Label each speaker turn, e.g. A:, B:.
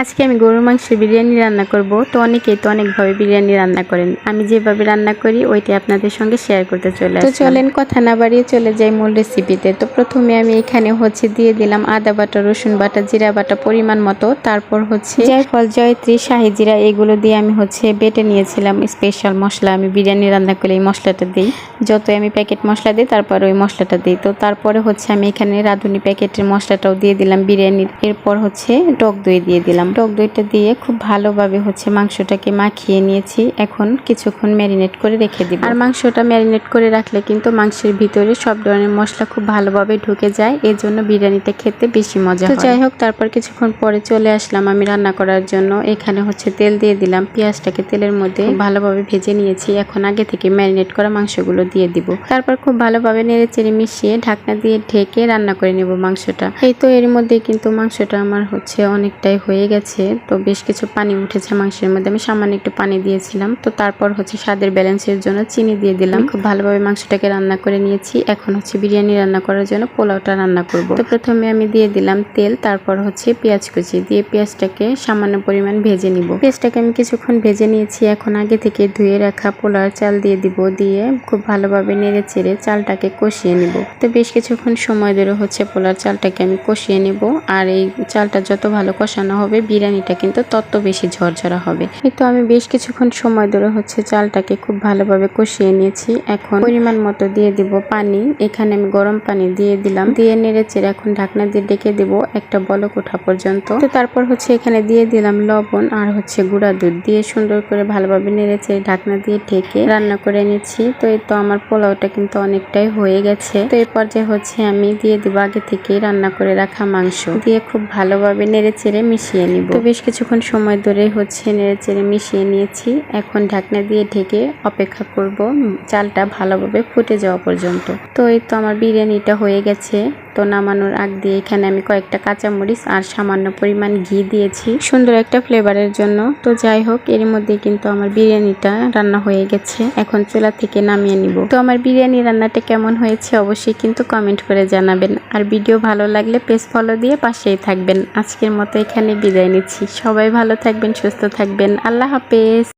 A: আজকে আমি গরুর মাংসের বিরিয়ানি রান্না করব। তো অনেকেই তো অনেকভাবে বিরিয়ানি রান্না করেন, আমি যেভাবে রান্না করি ওইটাই আপনাদের সঙ্গে শেয়ার করতে চলে আসলাম। তো চলেন কথা না বাড়িয়ে চলে যাই মূল রেসিপিতে। তো প্রথমে আমি এখানে দিয়ে দিলাম আদা বাটা, রসুন বাটা, জিরা বাটা পরিমাণ মতো। তারপর জয়ফল, জয়ত্রী, শাহি জিরা এগুলো দিয়ে আমি বেটে নিয়েছিলাম স্পেশাল মশলা। আমি বিরিয়ানি রান্না করলে এই মশলাটা দিই, যতই আমি প্যাকেট মশলা দিই তারপর ওই মশলাটা দিই। তো তারপরে আমি এখানে রাঁধুনি প্যাকেটের মশলাটাও দিয়ে দিলাম বিরিয়ানির। এরপর টক দই দিয়ে দিলাম। টক দইটা দিয়ে খুব ভালোভাবে মাংসটাকে মাখিয়ে নিয়েছি। এখন কিছুক্ষণ ম্যারিনেট করে রেখে দিব। আর মাংসটা ম্যারিনেট করে রাখলে কিন্তু মাংসের ভিতরে সব ধরনের মশলা খুব ভালোভাবে ঢুকে যায়, এর জন্য বিরিয়ানিটা খেতে বেশি মজা হয়। যাই হোক, তারপর কিছুক্ষণ পরে চলে আসলাম আমি রান্না করার জন্য। এখানে তেল দিয়ে দিলাম, পেঁয়াজটাকে তেলের মধ্যে ভালোভাবে ভেজে নিয়েছি। এখন আগে থেকে ম্যারিনেট করা মাংসগুলো দিয়ে দিব। তারপর খুব ভালোভাবে নেড়ে চেড়ে মিশিয়ে ঢাকনা দিয়ে ঢেকে রান্না করে নেব মাংসটা। এই তো এর মধ্যে কিন্তু মাংসটা আমার অনেকটাই হয়ে গেছে। তো বেশ কিছু পানি উঠেছে মাংসের মধ্যে, আমি সামান্য একটু পানি দিয়েছিলাম। তো তারপর স্বাদের ব্যালেন্সের জন্য চিনি দিয়ে দিলাম। খুব ভালোভাবে মাংসটাকে রান্না করে নিয়েছি। এখন বিরিয়ানি রান্না করার জন্য পোলাওটা রান্না করব। তো প্রথমে আমি দিয়ে দিলাম তেল, তারপর পেঁয়াজ কুচি দিয়ে পেঁয়াজটাকে সামান্য পরিমাণ ভেজে নিব। পেঁয়াজটাকে আমি কিছুক্ষণ ভেজে নিয়েছি। এখন আগে থেকে ধুয়ে রাখা পোলাওর চাল দিয়ে দিব, দিয়ে খুব ভালোভাবে নেড়ে চেড়ে চালটাকে কষিয়ে নিব। তো বেশ কিছুক্ষণ সময় ধরে পোলার চালটাকে আমি কষিয়ে নিব। আর এই চালটা যত ভালো কষানো হবে বিরিয়ানিটা কিন্তু তত বেশি ঝরঝরা হবে। তো আমি বেশ কিছুক্ষণ সময় ধরে চালটাকে খুব ভালোভাবে কষিয়ে নিয়েছি। এখন পরিমাণ মতো দিয়ে দিব পানি। এখানে আমি গরম পানি দিয়ে দিলাম, দিয়ে নেড়ে চেড়ে এখন ঢাকনা দিয়ে ডেকে দেব একটা বলক ওঠা পর্যন্ত। তো তারপর এখানে দিয়ে দিলাম লবণ আর গুঁড়া দুধ দিয়ে সুন্দর করে ভালোভাবে নেড়ে চেড়ে ঢাকনা দিয়ে ঢেকে রান্না করে নিচ্ছি। তো এই তো আমার পোলাওটা কিন্তু অনেকটাই হয়ে গেছে। তো এই পর্যায়ে আমি দিয়ে দিব আগে থেকে রান্না করে রাখা মাংস, দিয়ে খুব ভালোভাবে নেড়ে চেড়ে মিশিয়ে নিব। তো বেশ কিছুক্ষণ সময় ধরে নেড়ে চেড়ে মিশিয়ে নিয়েছি। এখন ঢাকনা দিয়ে ঢেকে অপেক্ষা করব চালটা ভালোভাবে ফুটে যাওয়া পর্যন্ত। তো এই তো আমার বিরিয়ানিটা হয়ে গেছে। তো নামানোর আগ দিয়ে এখানে আমি কয়েকটা কাঁচামরিচ আর সামান্য পরিমাণ ঘি দিয়েছি সুন্দর একটা ফ্লেভারের জন্য। তো যাই হোক, এর মধ্যে কিন্তু আমার বিরিয়ানিটা রান্না হয়ে গেছে। এখন চুলা থেকে নামিয়ে নিব। তো আমার বিরিয়ানি রান্নাটা কেমন হয়েছে অবশ্যই কিন্তু কমেন্ট করে জানাবেন। আর ভিডিও ভালো লাগলে পেজ ফলো দিয়ে পাশেই থাকবেন। আজকের মতো এখানে বিদায় নিচ্ছি। সবাই ভালো থাকবেন, সুস্থ থাকবেন। আল্লাহ হাফেজ।